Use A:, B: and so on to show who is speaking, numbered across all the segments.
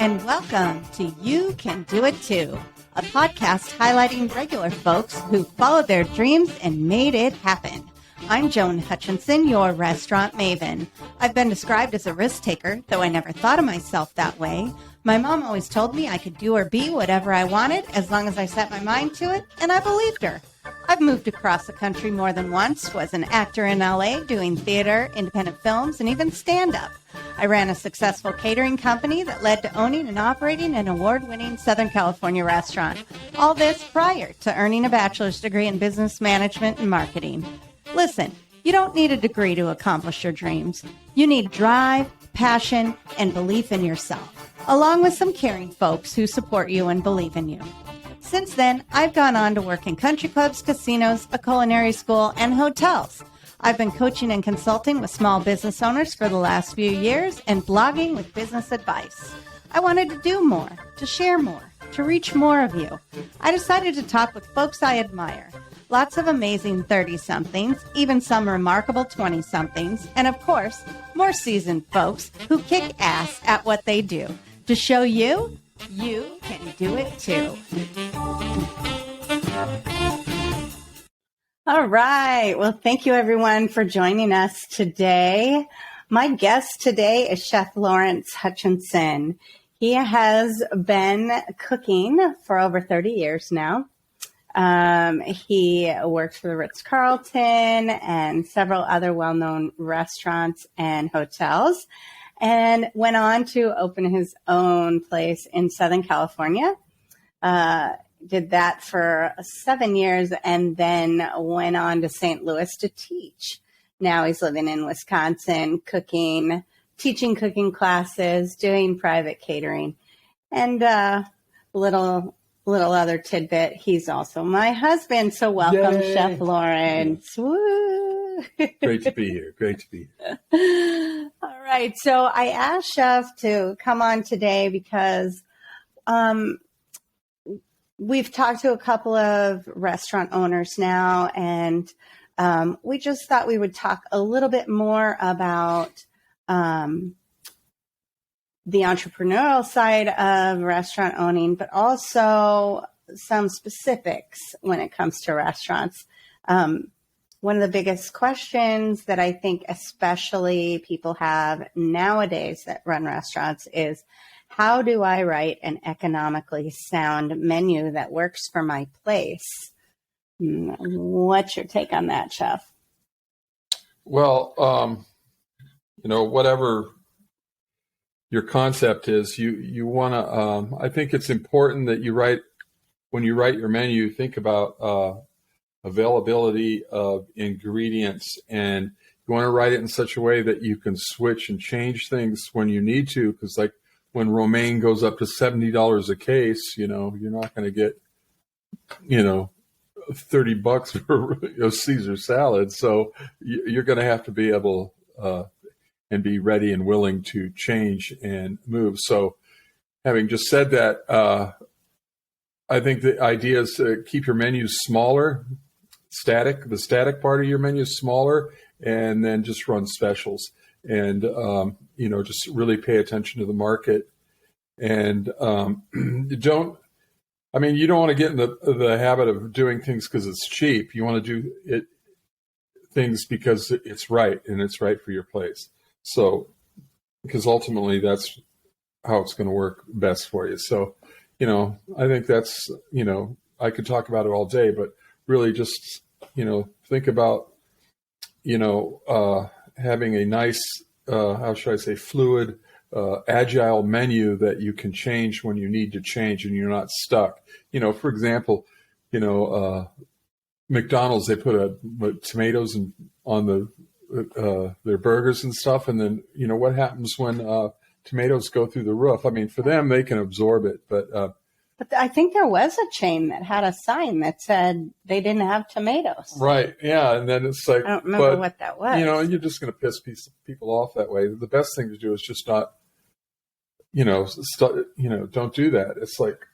A: and welcome to You Can Do It Too, a podcast highlighting regular folks who followed their dreams and made it happen. I'm Joan Hutchinson, your restaurant maven. I've been described as a risk taker, though I never thought of myself that way. My mom always told me I could do or be whatever I wanted as long as I set my mind to it, and I believed her. I've moved across the country more than once, was an actor in LA doing theater, independent films, and even stand-up. I ran a successful catering company that led to owning and operating an award-winning Southern California restaurant. All this prior to earning a bachelor's degree in business management and marketing. Listen, you don't need a degree to accomplish your dreams. You need drive, passion, and belief in yourself, along with some caring folks who support you and believe in you. Since then, I've gone on to work in country clubs, casinos, a culinary school, and hotels. I've been coaching and consulting with small business owners for the last few years and blogging with business advice. I wanted to do more, to share more, to reach more of you. I decided to talk with folks I admire. Lots of amazing 30-somethings, even some remarkable 20-somethings, and of course, more seasoned folks who kick ass at what they do to show you, you can do it too. All right. Well, thank you everyone for joining us today. My guest today is Chef Lawrence Hutchinson. He has been cooking for over 30 years now. He works for the Ritz-Carlton and several other well-known restaurants and hotels, and went on to open his own place in Southern California. Did that for 7 years and then went on to St. Louis to teach. Now he's living in Wisconsin, teaching cooking classes, doing private catering, and little other tidbit, he's also my husband. So welcome, Yay. Chef Lawrence. Woo.
B: Great to be here.
A: All right. So I asked Chef to come on today because we've talked to a couple of restaurant owners now, and we just thought we would talk a little bit more about the entrepreneurial side of restaurant owning, but also some specifics when it comes to restaurants. One of the biggest questions that I think especially people have nowadays that run restaurants is, how do I write an economically sound menu that works for my place? What's your take on that, Chef?
B: Well, whatever your concept is, you want to, I think it's important that when you write your menu, think about availability of ingredients, and you want to write it in such a way that you can switch and change things when you need to, because like when romaine goes up to $70 a case, you're not going to get, $30 for Caesar salad. So you're going to have to be able and be ready and willing to change and move. So having just said that, I think the idea is to keep your menus smaller, the static part of your menu is smaller, and then just run specials. And, just really pay attention to the market. And you don't want to get in the habit of doing things because it's cheap. You want to do things because it's right, and it's right for your place. So, because ultimately that's how it's going to work best for you. So, I think that's, I could talk about it all day, but really just, think about, having a nice, fluid, agile menu that you can change when you need to change and you're not stuck. For example, McDonald's, they put tomatoes on their burgers and stuff. And then, what happens when tomatoes go through the roof? I mean, for them, they can absorb it. But
A: I think there was a chain that had a sign that said they didn't have tomatoes.
B: Right. Yeah. And then it's like,
A: I don't remember what that was.
B: You're just going to piss people off that way. The best thing to do is just not, don't do that. It's like,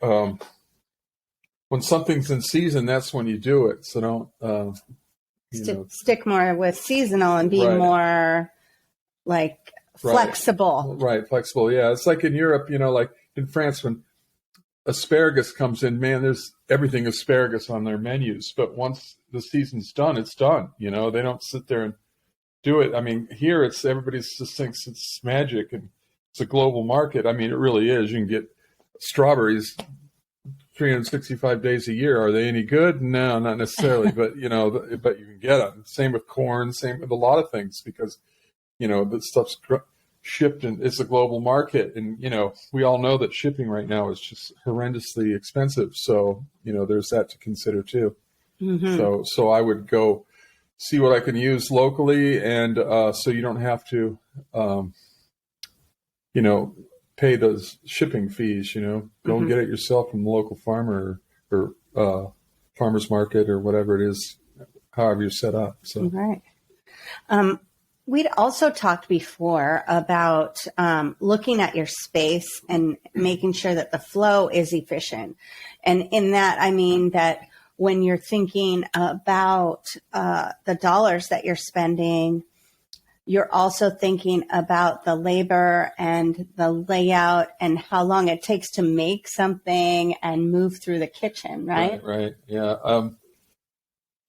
B: when something's in season, that's when you do it. So don't,
A: stick more with seasonal and be more like flexible.
B: Right. Flexible. Yeah. It's like in Europe, in France, when asparagus comes in, man, there's everything asparagus on their menus. But once the season's done, it's done. You know, they don't sit there and do it. I mean, here it's everybody just thinks it's magic and it's a global market. I mean, it really is. You can get strawberries 365 days a year. Are they any good? No, not necessarily, but you know, but you can get them. Same with corn, same with a lot of things, because, you know, the stuff's shipped and it's a global market. And, you know, we all know that shipping right now is just horrendously expensive. So, you know, there's that to consider too. Mm-hmm. So I would go see what I can use locally. And so you don't have to, you know, pay those shipping fees, you know, go and get it yourself from the local farmer or farmer's market or whatever it is, however you're set up. So,
A: right. We'd also talked before about looking at your space and making sure that the flow is efficient. And in that, I mean that when you're thinking about the dollars that you're spending, you're also thinking about the labor and the layout and how long it takes to make something and move through the kitchen, right?
B: Right. Yeah.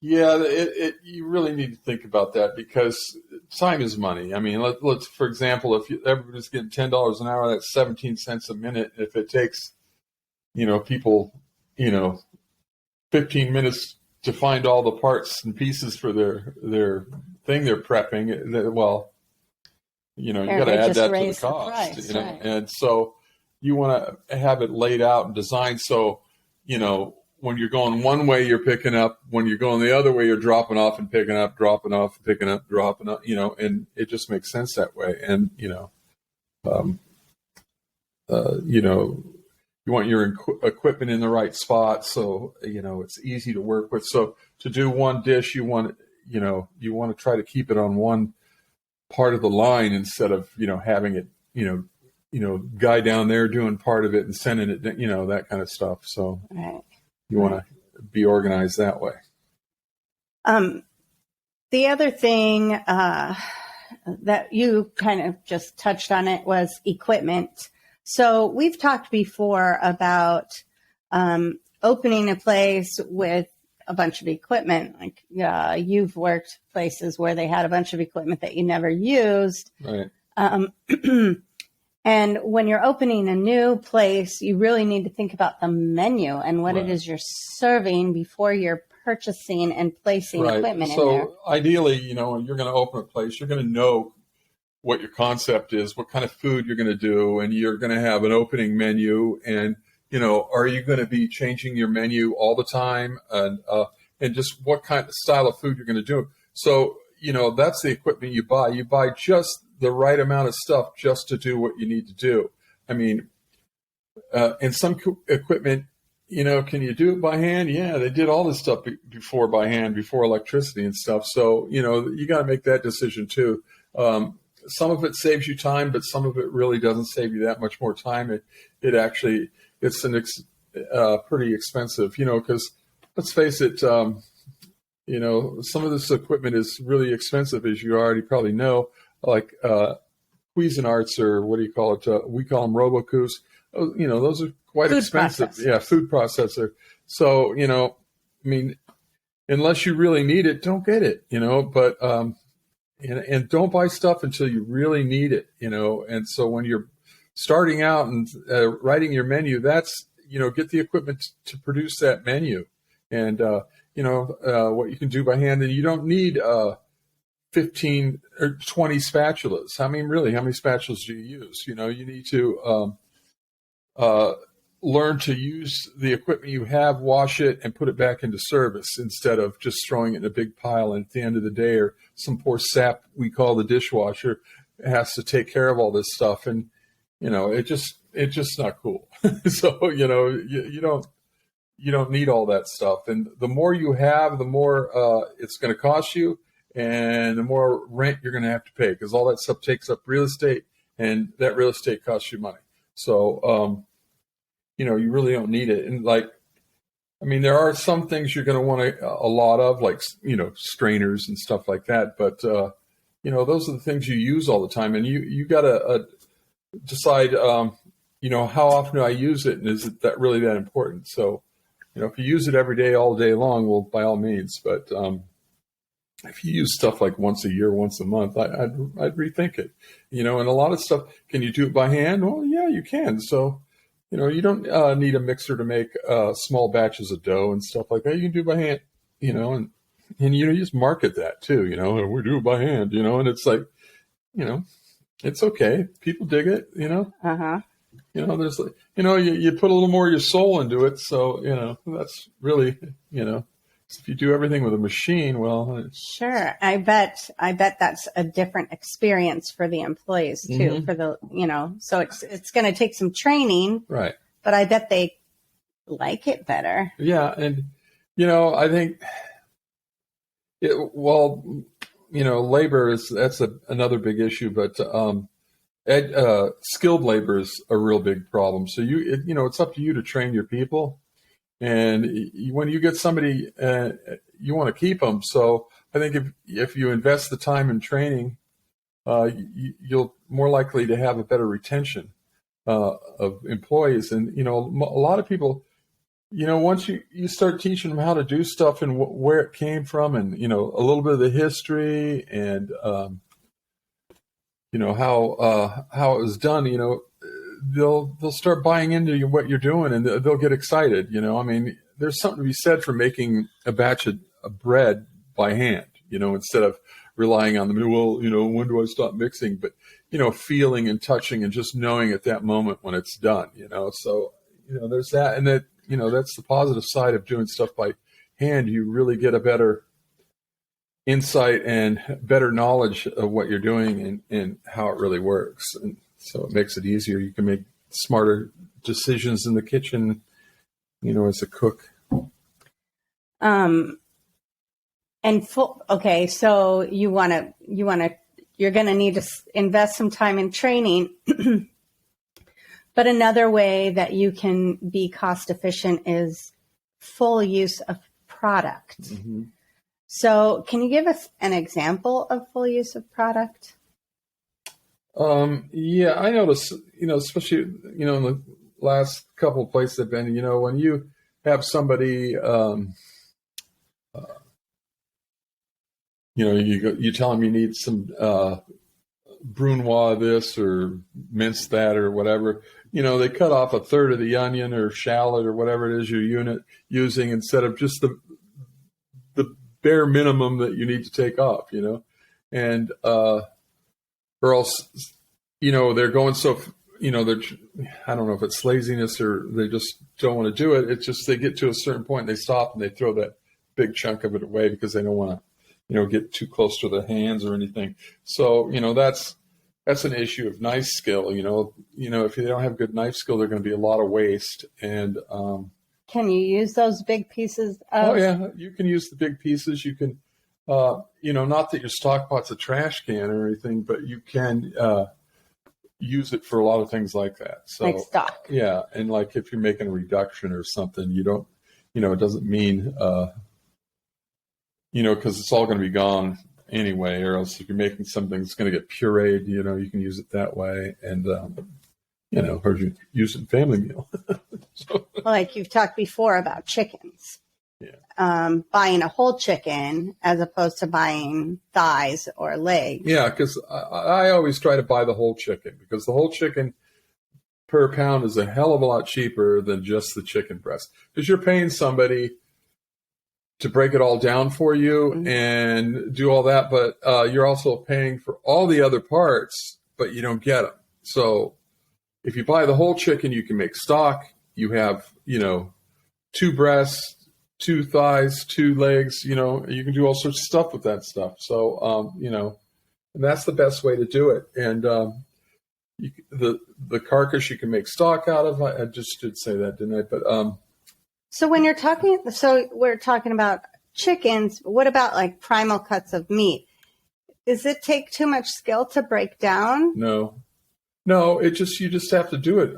B: You really need to think about that, because time is money. I mean, let's for example, if everybody's getting $10 an hour, that's 17 cents a minute. If it takes, you know, people, you know, 15 minutes to find all the parts and pieces for their thing they're prepping, well, you know, you got to add that to the cost, price, you know, right. And so you want to have it laid out and designed so, you know, when you're going one way, you're picking up. When you're going the other way, you're dropping off and picking up, dropping off, and picking up, dropping up, you know, and it just makes sense that way. And, you know, you want your equipment in the right spot. So, you know, it's easy to work with. So to do one dish, you want to try to keep it on one part of the line instead of, you know, having it, you know, guy down there doing part of it and sending it, you know, that kind of stuff. So
A: right.
B: You want to be organized that way.
A: The other thing that you kind of just touched on it was equipment. So we've talked before about opening a place with a bunch of equipment. Like you've worked places where they had a bunch of equipment that you never used.
B: Right.
A: And when you're opening a new place, you really need to think about the menu and what
B: right.
A: it is you're serving before you're purchasing and placing
B: right.
A: equipment
B: so
A: in there.
B: So ideally, you know, when you're going to open a place, you're going to know what your concept is, what kind of food you're going to do, and you're going to have an opening menu. And, you know, are you going to be changing your menu all the time? And just what kind of style of food you're going to do. So, you know, that's the equipment you buy. You buy just the right amount of stuff just to do what you need to do. I mean, and some equipment, you know, can you do it by hand? Yeah, they did all this stuff before by hand, before electricity and stuff. So, you know, you got to make that decision too. Some of it saves you time, but some of it really doesn't save you that much more time. It's pretty expensive, you know, because let's face it, you know, some of this equipment is really expensive, as you already probably know. Like Cuisinarts, or what do you call it? We call them Robocous. You know, those are quite expensive.
A: Processors.
B: Yeah, food processor. So, you know, I mean, unless you really need it, don't get it, you know, but, and don't buy stuff until you really need it, you know. And so when you're starting out and writing your menu, that's, you know, get the equipment to produce that menu. And, you know, what you can do by hand, and you don't need 15 or 20 spatulas. I mean, really, how many spatulas do you use? You know, you need to learn to use the equipment you have, wash it, and put it back into service instead of just throwing it in a big pile. And at the end of the day, or some poor sap we call the dishwasher has to take care of all this stuff. And, you know, it's just not cool. So, you know, you don't need all that stuff. And the more you have, the more it's going to cost you, and the more rent you're going to have to pay, because all that stuff takes up real estate, and that real estate costs you money. So, you know, you really don't need it. And like, I mean, there are some things you're going to want a lot of, like, you know, strainers and stuff like that. But, you know, those are the things you use all the time. And you got to decide, how often do I use it, and is it that really that important? So, if you use it every day, all day long, well, by all means. But if you use stuff like once a year, once a month, I'd rethink it. And a lot of stuff, can you do it by hand? Well, yeah, you can. So, you don't need a mixer to make small batches of dough and stuff like that. You can do it by hand, and you just market that too. We do it by hand, and it's like, it's okay. People dig it,
A: Uh-huh.
B: There's like, you put a little more of your soul into it. So, that's really, if you do everything with a machine, well,
A: Sure. I bet that's a different experience for the employees too, for the, so it's going to take some training,
B: right.
A: But I bet they like it better.
B: Yeah. And, I think, labor that's another big issue, but, skilled labor is a real big problem. So it's up to you to train your people. And when you get somebody, you want to keep them. So I think if you invest the time in training, you'll more likely to have a better retention of employees. And, a lot of people, once you start teaching them how to do stuff and where it came from and, a little bit of the history and, how it was done, they'll start buying into what you're doing and they'll get excited. There's something to be said for making a batch of bread by hand, instead of relying on them. Well, when do I stop mixing? But, feeling and touching and just knowing at that moment when it's done, so, there's that. And that, that's the positive side of doing stuff by hand. You really get a better insight and better knowledge of what you're doing and how it really works. And so it makes it easier. You can make smarter decisions in the kitchen, as a cook.
A: Okay. So you're going to need to invest some time in training, but another way that you can be cost efficient is full use of product. Mm-hmm. So can you give us an example of full use of product?
B: Yeah, I notice, especially, in the last couple of places I've been, when you have somebody, you tell them you need some brunoise this or mince that or whatever, they cut off a third of the onion or shallot or whatever it is you're using instead of just the bare minimum that you need to take off, and or else, they're going so, I don't know if it's laziness or they just don't want to do it. It's just they get to a certain point and they stop and they throw that big chunk of it away because they don't want to, get too close to their hands or anything. So, that's an issue of knife skill. If they don't have good knife skill, there's going to be a lot of waste. And
A: can you use those big pieces?
B: Oh yeah, you can use the big pieces. You can, not that your stock pot's a trash can or anything, but you can use it for a lot of things like that. So,
A: like stock.
B: Yeah, and like if you're making a reduction or something, you don't, it doesn't mean, because it's all going to be gone anyway. Or else if you're making something that's going to get pureed, you can use it that way. And or you use it in family meal. So,
A: like you've talked before about chickens.
B: Yeah.
A: Buying a whole chicken as opposed to buying thighs or legs.
B: Yeah, because I always try to buy the whole chicken because the whole chicken per pound is a hell of a lot cheaper than just the chicken breast. Because you're paying somebody to break it all down for you mm-hmm. and do all that, but you're also paying for all the other parts, but you don't get them. So if you buy the whole chicken, you can make stock. You have, 2 breasts, 2 thighs, 2 legs, you can do all sorts of stuff with that stuff. So, and that's the best way to do it. And the carcass you can make stock out of. I just did say that, didn't I? But
A: so when we're talking about chickens, what about like primal cuts of meat? Does it take too much skill to break down?
B: No, you just have to do it.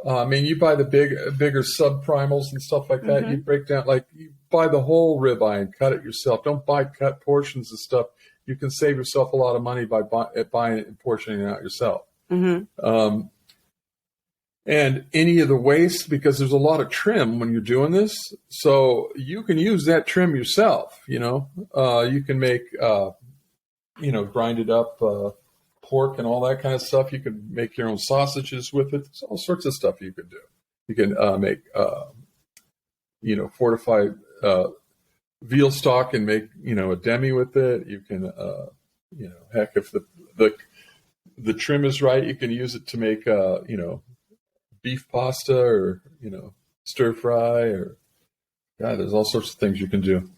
B: You buy the bigger subprimals and stuff like that. Mm-hmm. You break down, like you buy the whole ribeye and cut it yourself. Don't buy cut portions of stuff. You can save yourself a lot of money by buying it and portioning it out yourself. Mm-hmm. and any of the waste, because there's a lot of trim when you're doing this. So you can use that trim yourself. You can make, grinded up pork and all that kind of stuff. You can make your own sausages with it. There's all sorts of stuff you can do. You can make, fortified veal stock and make, a demi with it. You can, heck, if the trim is right, you can use it to make, beef pasta or, stir fry or, God, there's all sorts of things you can do.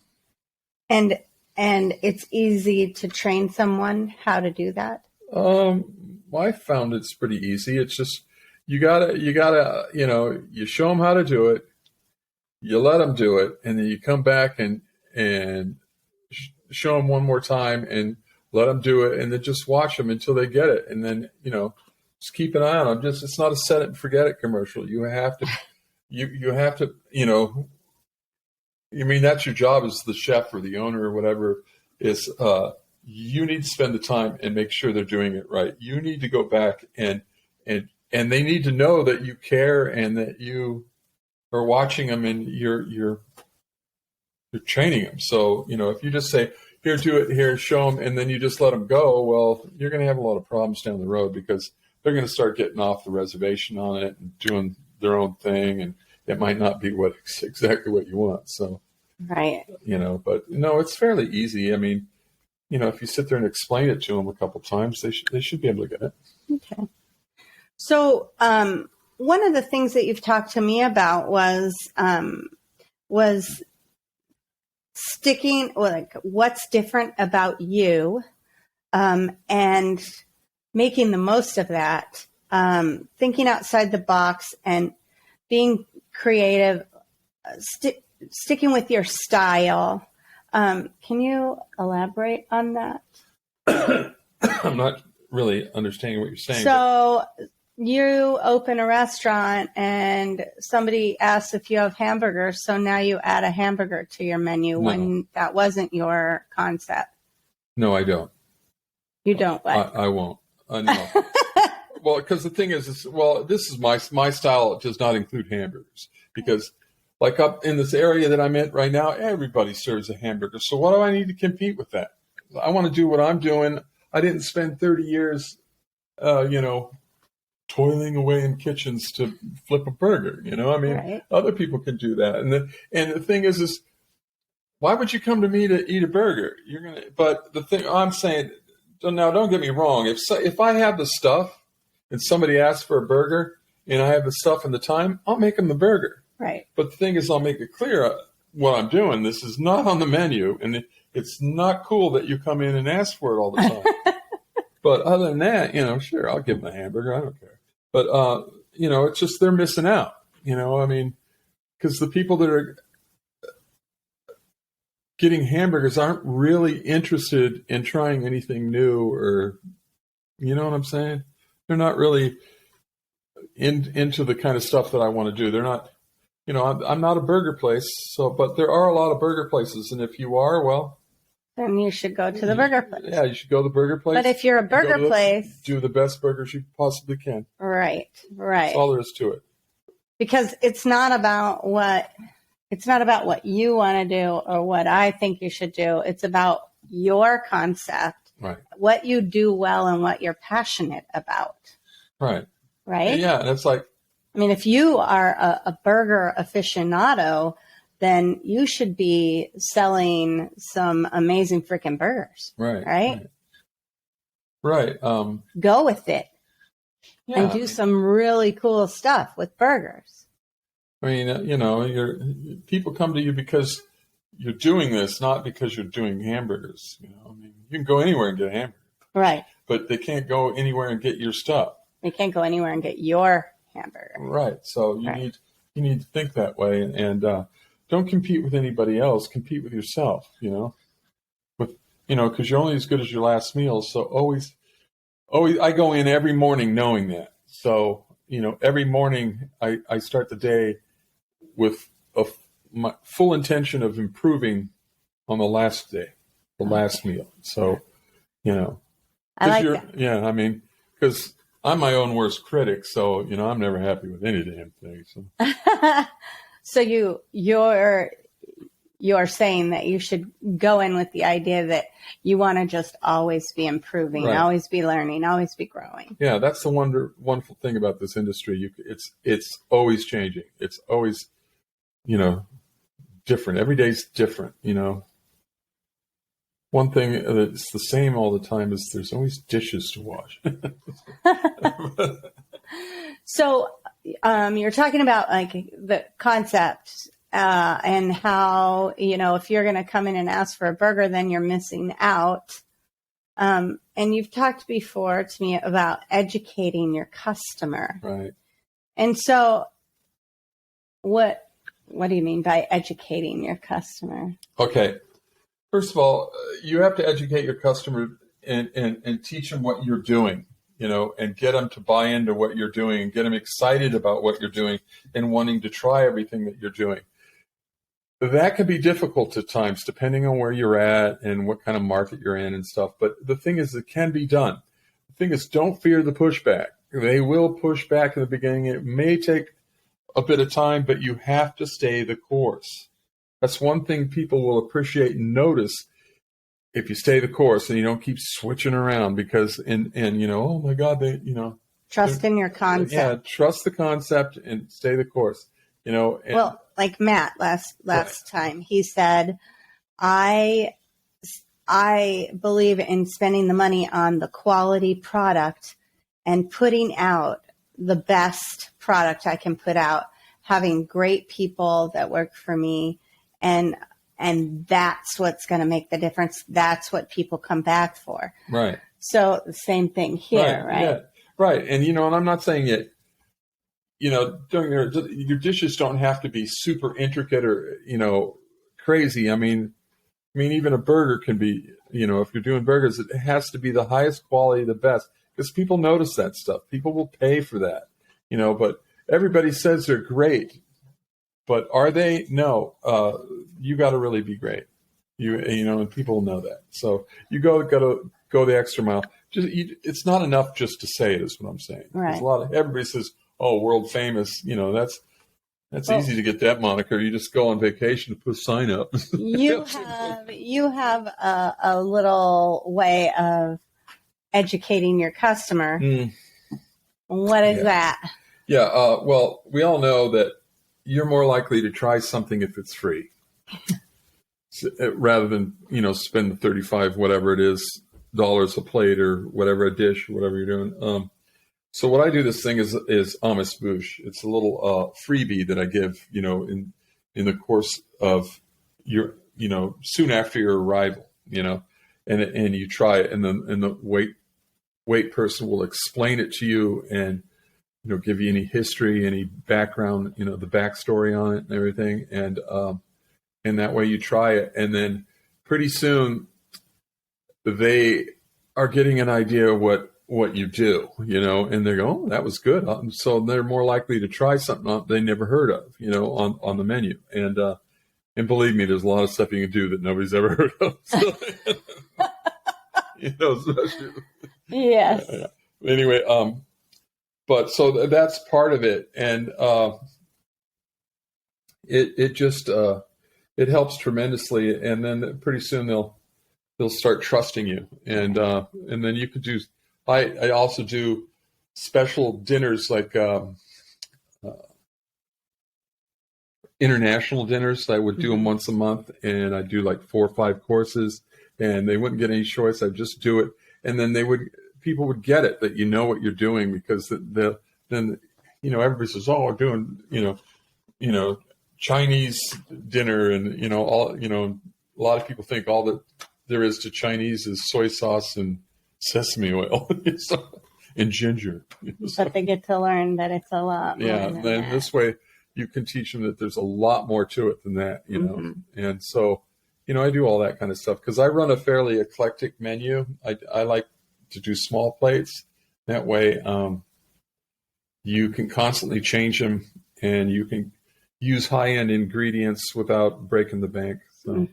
A: And it's easy to train someone how to do that?
B: I found it's pretty easy. It's just, you gotta, you show them how to do it, you let them do it, and then you come back and show them one more time and let them do it, and then just watch them until they get it. And then, just keep an eye on them. It's not a set it and forget it commercial. You have to, that's your job as the chef or the owner or whatever is, you need to spend the time and make sure they're doing it right. You need to go back and they need to know that you care and that you are watching them and you're training them. So, if you just say, here, do it, here, show them, and then you just let them go, well, you're going to have a lot of problems down the road because they're going to start getting off the reservation on it and doing their own thing, and it might not be exactly what you want. So,
A: right.
B: But no, it's fairly easy. I mean, if you sit there and explain it to them a couple of times, they should be able to get it.
A: Okay. So, one of the things that you've talked to me about was sticking, like, what's different about you, and making the most of that, thinking outside the box and being creative, sticking with your style. Can you elaborate on that?
B: I'm not really understanding what you're saying.
A: So you open a restaurant and somebody asks if you have hamburgers. So now you add a hamburger to your menu when that wasn't your concept.
B: No, I don't.
A: You don't what?
B: I won't. No. Well, because the thing is, this is my style does not include hamburgers because like up in this area that I'm in right now, everybody serves a hamburger. So why do I need to compete with that? I want to do what I'm doing. I didn't spend 30 years, toiling away in kitchens to flip a burger.
A: Right.
B: Other people can do that. And the thing is why would you come to me to eat a burger? But the thing I'm saying, now don't get me wrong. If I have the stuff and somebody asks for a burger and I have the stuff and the time, I'll make them the burger.
A: Right.
B: But the thing is, I'll make it clear what I'm doing. This is not on the menu, and it's not cool that you come in and ask for it all the time. But other than that, sure, I'll give them a hamburger. I don't care. But, it's just they're missing out, because the people that are getting hamburgers aren't really interested in trying anything new or, you know what I'm saying? They're not really into the kind of stuff that I want to do. They're not, I'm not a burger place, but there are a lot of burger places. And if you are, well,
A: then you should go to the burger place.
B: Yeah, you should go to the burger place.
A: But if you're a burger place,
B: do the best burgers you possibly can.
A: Right.
B: That's all there is to it.
A: Because it's not about what you want to do or what I think you should do. It's about your concept,
B: right? What
A: you do well and what you're passionate about.
B: Right.
A: Right?
B: Yeah, and it's like,
A: if you are a burger aficionado, then you should be selling some amazing freaking burgers.
B: Right. Right.
A: Go with it and do some really cool stuff with burgers.
B: People come to you because you're doing this, not because you're doing hamburgers. You can go anywhere and get a hamburger. Right. But they can't go anywhere and get your stuff.
A: They can't go anywhere and get your hamburger.
B: Right. So you need to think that way and don't compete with anybody else. Compete with yourself, because you're only as good as your last meal. So always, I go in every morning knowing that. So, every morning I start the day with my full intention of improving on the last day, the last meal. So,
A: I like that.
B: Yeah. Because I'm my own worst critic, so I'm never happy with any damn thing. So,
A: So you're saying that you should go in with the idea that you want to just always be improving,
B: right.
A: always be learning, always be growing.
B: Yeah, that's the wonderful thing about this industry. It's always changing. It's always, different. Every day's different. One thing that's the same all the time is there's always dishes to wash.
A: So you're talking about like the concept and how, if you're going to come in and ask for a burger, then you're missing out. And you've talked before to me about educating your customer.
B: Right.
A: And so what do you mean by educating your customer?
B: Okay. First of all, you have to educate your customer and teach them what you're doing, and get them to buy into what you're doing and get them excited about what you're doing and wanting to try everything that you're doing. That can be difficult at times, depending on where you're at and what kind of market you're in and stuff. But the thing is, it can be done. The thing is, don't fear the pushback. They will push back in the beginning. It may take a bit of time, but you have to stay the course. That's one thing people will appreciate and notice if you stay the course and you don't keep switching around because, oh my God,
A: trust in your concept.
B: Yeah, trust the concept and stay the course.
A: Well, like Matt last right. time, he said, I believe in spending the money on the quality product and putting out the best product I can put out, having great people that work for me. And that's what's going to make the difference. That's what people come back for.
B: Right.
A: So the same thing here, right?
B: Yeah. Right. And, and I'm not saying it, doing your dishes don't have to be super intricate or, crazy. I mean, even a burger can be, if you're doing burgers, it has to be the highest quality, the best, because people notice that stuff. People will pay for that, but everybody says they're great. But are they? No. You got to really be great. And people know that. So you got to go the extra mile. It's not enough just to say it, is what I'm saying.
A: Right.
B: There's everybody says, "Oh, world famous." That's easy to get that moniker. You just go on vacation to put a sign up.
A: You have a little way of educating your customer. What is that?
B: Yeah. Well, we all know that you're more likely to try something if it's free rather than, spend the 35, whatever it is, dollars a plate or whatever, a dish, whatever you're doing. So what I do, this thing is Amos Bouche. It's a little freebie that I give, in the course of your, soon after your arrival, and you try it, and the wait person will explain it to you and, give you any history, any background, the backstory on it and everything. And that way you try it. And then pretty soon they are getting an idea of what you do, and they go, "Oh, that was good." So they're more likely to try something they never heard of, on the menu. And believe me, there's a lot of stuff you can do that nobody's ever heard of. So, especially.
A: Yes.
B: Yeah. Anyway, but so that's part of it, and it just it helps tremendously. And then pretty soon they'll start trusting you, and then you could do. I also do special dinners like international dinners. I would do them once a month, and I do like 4 or 5 courses, and they wouldn't get any choice. I'd just do it, and then people would get it that what you're doing, because then everybody says, "Oh, we're doing Chinese dinner," and all a lot of people think all that there is to Chinese is soy sauce and sesame oil and ginger.
A: But they get to learn that it's a lot more than
B: then
A: that.
B: This way you can teach them that there's a lot more to it than that, And so, I do all that kind of stuff because I run a fairly eclectic menu. I like to do small plates. That way you can constantly change them, and you can use high-end ingredients without breaking the bank. So.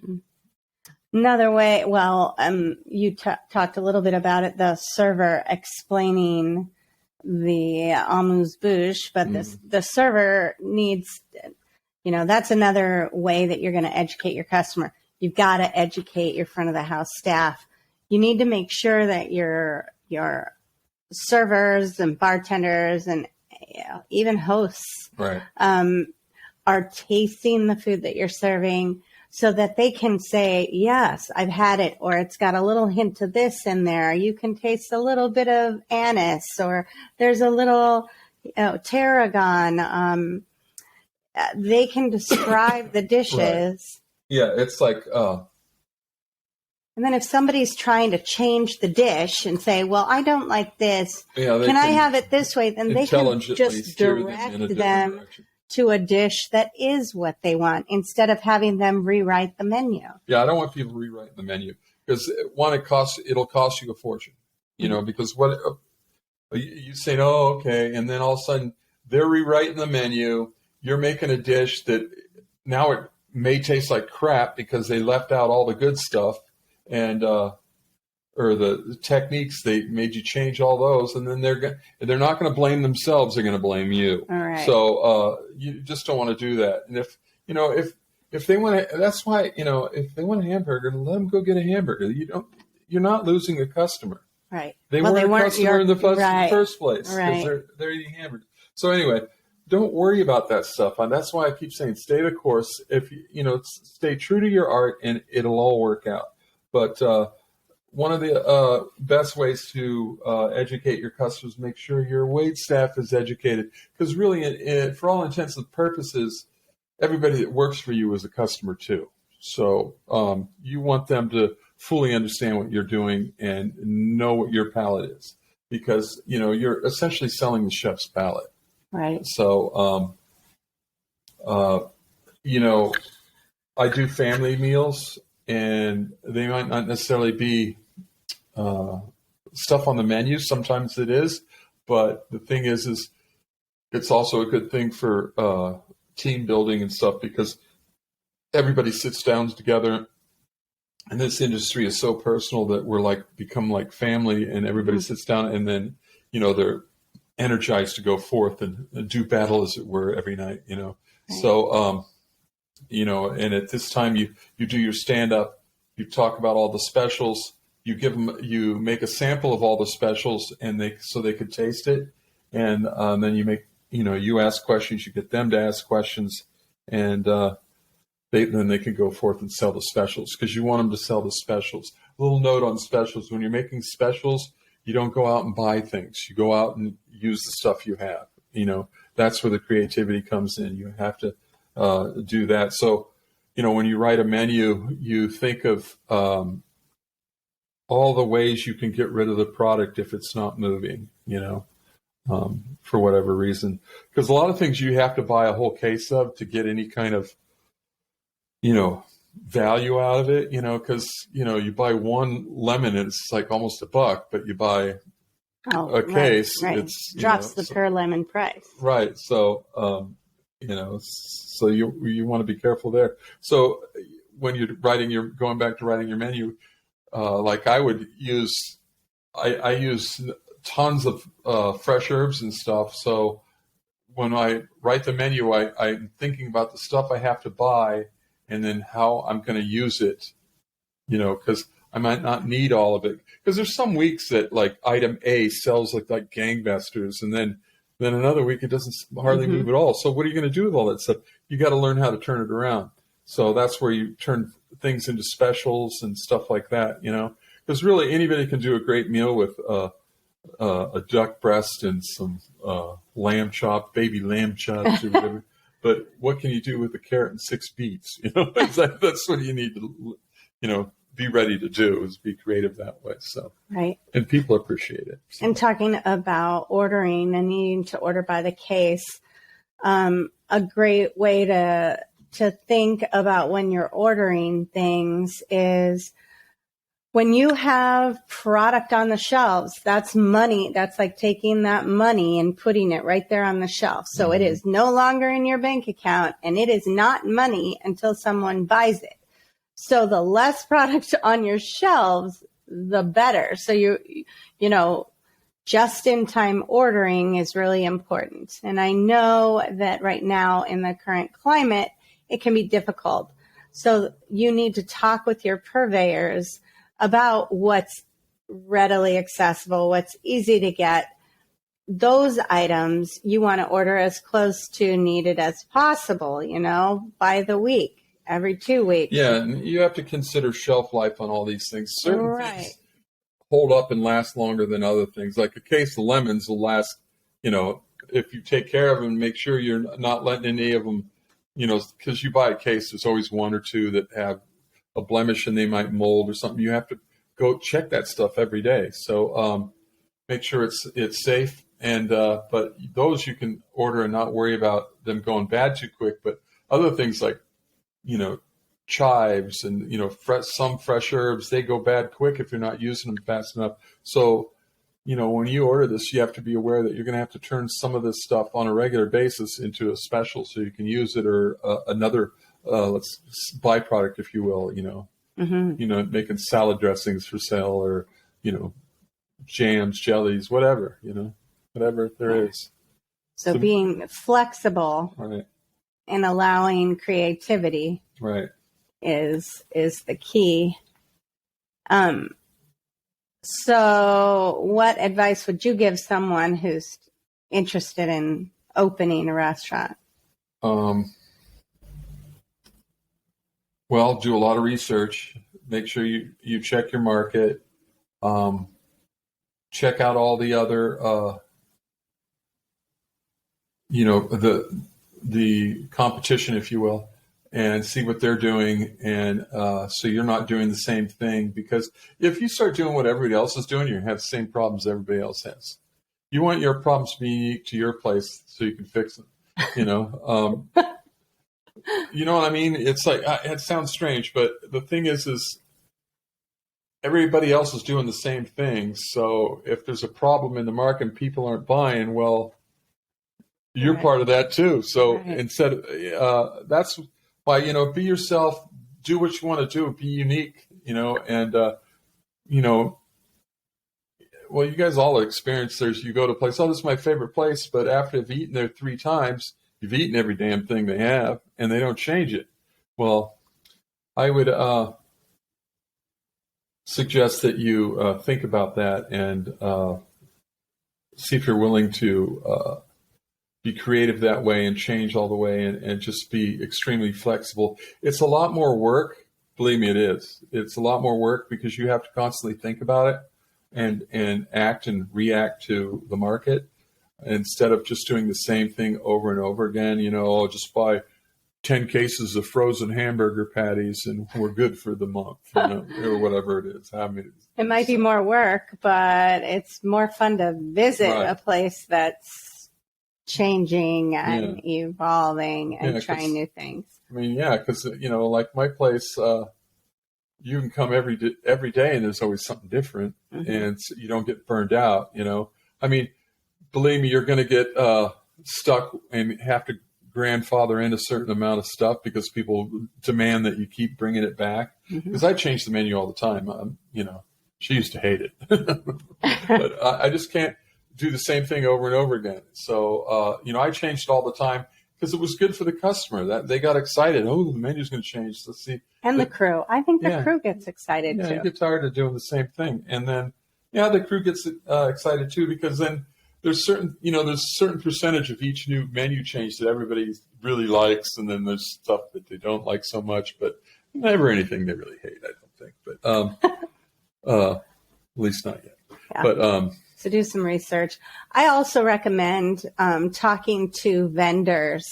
A: Another way, you talked a little bit about it, the server explaining the amuse-bouche, but the server needs, that's another way that you're going to educate your customer. You've got to educate your front of the house staff. You need to make sure that your servers and bartenders and even hosts
B: right.
A: Are tasting the food that you're serving so that they can say, yes, I've had it, or it's got a little hint of this in there. You can taste a little bit of anise, or there's a little tarragon. They can describe the dishes.
B: Right. Yeah, it's like...
A: and then if somebody's trying to change the dish and say, well, I don't like this, can I have it this way? Then they can just direct them to a dish that is what they want instead of having them rewrite the menu.
B: Yeah, I don't want people rewriting the menu because one, it'll cost you a fortune, because what you say, oh, okay, and then all of a sudden they're rewriting the menu. You're making a dish that now it may taste like crap because they left out all the good stuff and or the techniques, they made you change all those, and then they're not going to blame themselves, they're going to blame you.
A: All right.
B: So you just don't want to do that. And if they want to, that's why, if they want a hamburger, let them go get a hamburger. You're not losing a customer.
A: Right.
B: They weren't a customer in the first place because
A: right.
B: they're eating hamburgers. So anyway, don't worry about that stuff. And that's why I keep saying stay the course. If stay true to your art, and it'll all work out. But one of the best ways to educate your customers, make sure your wait staff is educated. Because really, for all intents and purposes, everybody that works for you is a customer too. So you want them to fully understand what you're doing and know what your palate is. Because, you're essentially selling the chef's palate.
A: Right.
B: So, I do family meals, and they might not necessarily be stuff on the menu. Sometimes it is, but the thing is it's also a good thing for team building and stuff because everybody sits down together, and this industry is so personal that we're become like family, and everybody sits down, and then they're energized to go forth and do battle, as it were, every night. Right. So and at this time you do your stand up, you talk about all the specials. You make a sample of all the specials, and they could taste it, and then you make you ask questions, you get them to ask questions, and then they can go forth and sell the specials because you want them to sell the specials. A little note on specials: when you're making specials, you don't go out and buy things. You go out and use the stuff you have. That's where the creativity comes in. You have to do that. So when you write a menu, you think of all the ways you can get rid of the product if it's not moving, for whatever reason. Because a lot of things you have to buy a whole case of to get any kind of, value out of it, because, you buy one lemon and it's like almost $1, but you buy a case,
A: right.
B: It's
A: drops the per lemon price.
B: Right. So, so you want to be careful there. So when you're going back to writing your menu, like I would use, I use tons of fresh herbs and stuff. So when I write the menu, I'm thinking about the stuff I have to buy and then how I'm going to use it, because I might not need all of it. Because there's some weeks that like item A sells like gangbusters, and then another week it doesn't hardly move at all. So what are you going to do with all that stuff? You got to learn how to turn it around. So that's where you turn things into specials and stuff like that, because really anybody can do a great meal with a duck breast and some baby lamb chops or whatever. But what can you do with a carrot and 6 beets? That's what you need to, be ready to do, is be creative that way. So,
A: right.
B: And people appreciate it. So.
A: And talking about ordering and needing to order by the case, a great way to think about when you're ordering things is when you have product on the shelves, that's money. That's like taking that money and putting it right there on the shelf. So it is no longer in your bank account, and it is not money until someone buys it. So the less product on your shelves, the better. So just-in-time ordering is really important. And I know that right now in the current climate, it can be difficult. So you need to talk with your purveyors about what's readily accessible, what's easy to get. Those items you want to order as close to needed as possible, by the week, every 2 weeks.
B: Yeah, and you have to consider shelf life on all these things. Certain things hold up and last longer than other things. Like a case of lemons will last, if you take care of them, make sure you're not letting any of them, because you buy a case, there's always one or two that have a blemish and they might mold or something. You have to go check that stuff every day. So make sure it's safe. And but those you can order and not worry about them going bad too quick. But other things like, chives and, some fresh herbs, they go bad quick if you're not using them fast enough. So, when you order this, you have to be aware that you're going to have to turn some of this stuff on a regular basis into a special so you can use it, or another byproduct, if you will, making salad dressings for sale, or, jams, jellies, whatever, whatever there is.
A: So being flexible,
B: right,
A: and allowing creativity,
B: right,
A: is the key. So what advice would you give someone who's interested in opening a restaurant?
B: Well, do a lot of research. Make sure you check your market. Check out all the other, the competition, if you will, and see what they're doing. And so you're not doing the same thing, because if you start doing what everybody else is doing, you're going to have the same problems everybody else has. You want your problems to be unique to your place so you can fix them, You know what I mean? It's like, it sounds strange, but the thing is everybody else is doing the same thing. So if there's a problem in the market and people aren't buying, well, you're part of that too. So instead of, that's why, be yourself, do what you want to do, be unique, and, well, you guys all experience you go to a place, oh, this is my favorite place. But after you've eaten there 3 times, you've eaten every damn thing they have and they don't change it. Well, I would suggest that you think about that and see if you're willing to be creative that way and change all the way and just be extremely flexible. It's a lot more work. Believe me, it is. It's a lot more work because you have to constantly think about it and act and react to the market instead of just doing the same thing over and over again. I'll just buy 10 cases of frozen hamburger patties and we're good for the month, or whatever it is.
A: It might be more work, but it's more fun to visit a place that's changing and evolving and trying new things. I mean,
B: because, like my place, you can come every day and there's always something different, and you don't get burned out, I mean, believe me, you're going to get stuck and have to grandfather in a certain amount of stuff because people demand that you keep bringing it back. Because I change the menu all the time. She used to hate it, but I just can't do the same thing over and over again. So, I changed all the time because it was good for the customer. That they got excited. Oh, the menu's going to change. Let's see.
A: And the crew. I think the crew gets excited too.
B: You get tired of doing the same thing, and then the crew gets excited too, because then there's certain percentage of each new menu change that everybody really likes, and then there's stuff that they don't like so much, but never anything they really hate, I don't think. But at least not yet.
A: Yeah.
B: But
A: so do some research. I also recommend talking to vendors.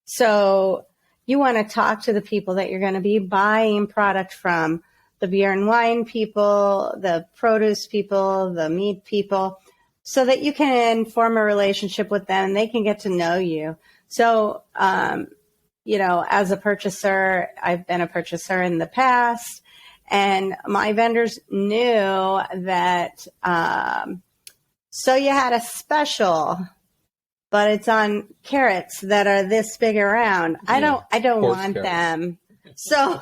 A: So you want to talk to the people that you're going to be buying product from, the beer and wine people, the produce people, the meat people, so that you can form a relationship with them and they can get to know you. So, as a purchaser, I've been a purchaser in the past, and my vendors knew that, so you had a special, but it's on carrots that are this big around. I don't want them. So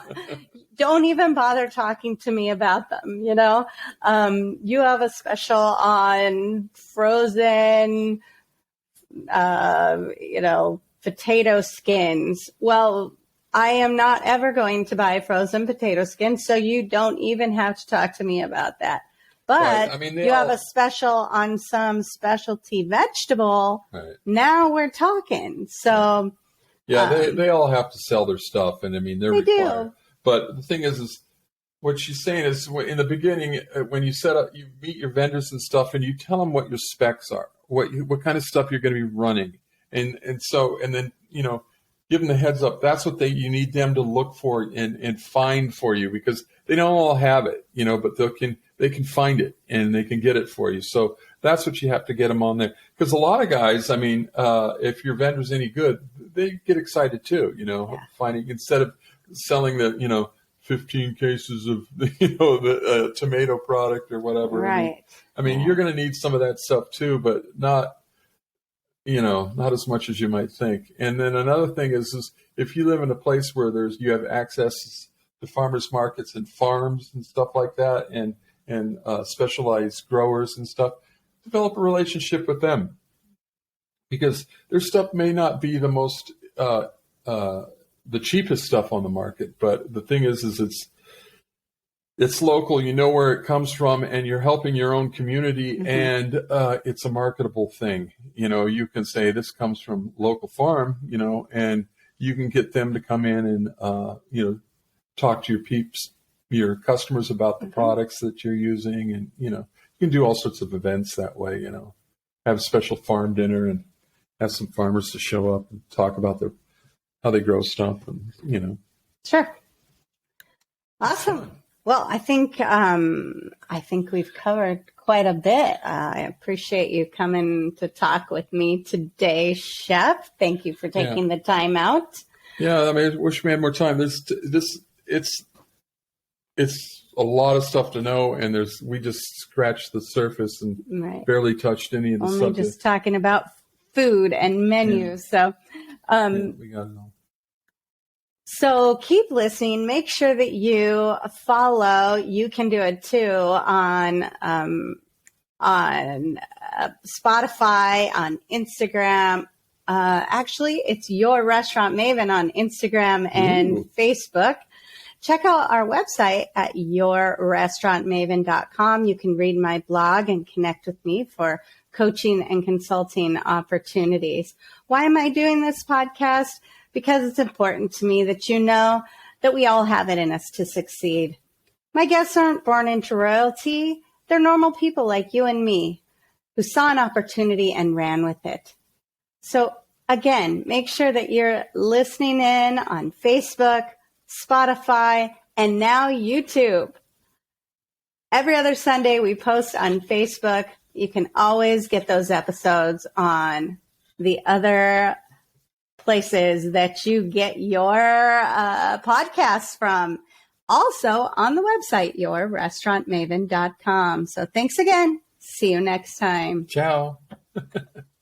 A: don't even bother talking to me about them. You have a special on frozen, potato skins. Well, I am not ever going to buy frozen potato skins, so you don't even have to talk to me about that. But
B: Right. I mean,
A: you have a special on some specialty vegetable.
B: Right.
A: Now we're talking. So
B: Yeah, they all have to sell their stuff, and I mean they're
A: they
B: required.
A: do.
B: But the thing is what she's saying is in the beginning, when you set up, you meet your vendors and stuff, and you tell them what your specs are, what kind of stuff you're going to be running, and then give them the heads up. That's what you need them to look for and find for you, because they don't all have it, but they can find it and they can get it for you. So that's what you have to get them on there. Because a lot of guys, I mean, if your vendor's any good, they get excited too, finding, instead of selling the, 15 cases of, the tomato product or whatever.
A: Right.
B: I mean, you're going to need some of that stuff too, but not as much as you might think. And then another thing is if you live in a place where you have access to farmers markets and farms and stuff like that, and specialized growers and stuff, develop a relationship with them, because their stuff may not be the most the cheapest stuff on the market, but the thing is it's local, where it comes from, and you're helping your own community, mm-hmm. and it's a marketable thing. You can say this comes from local farm, and you can get them to come in and talk to your customers about the mm-hmm. products that you're using, and you can do all sorts of events that way. Have a special farm dinner and have some farmers to show up and talk about how they grow stuff, and
A: Sure. Awesome. Well, I think we've covered quite a bit. I appreciate you coming to talk with me today, Chef. Thank you for taking the time out.
B: Yeah, I mean, I wish we had more time. It's a lot of stuff to know, and we just scratched the surface and barely touched any of the subjects. Only
A: just talking about food and menus. Yeah. So,
B: we got it all.
A: So keep listening. Make sure that you follow. You can do it too on Spotify, on Instagram. Actually, it's Your Restaurant Maven on Instagram and Facebook. Check out our website at yourrestaurantmaven.com. You can read my blog and connect with me for coaching and consulting opportunities. Why am I doing this podcast? Because it's important to me that you know that we all have it in us to succeed. My guests aren't born into royalty. They're normal people like you and me who saw an opportunity and ran with it. So again, make sure that you're listening in on Facebook, Spotify, and now YouTube. Every other Sunday we post on Facebook. You can always get those episodes on the other places that you get your podcasts from. Also on the website, yourrestaurantmaven.com. So thanks again. See you next time.
B: Ciao.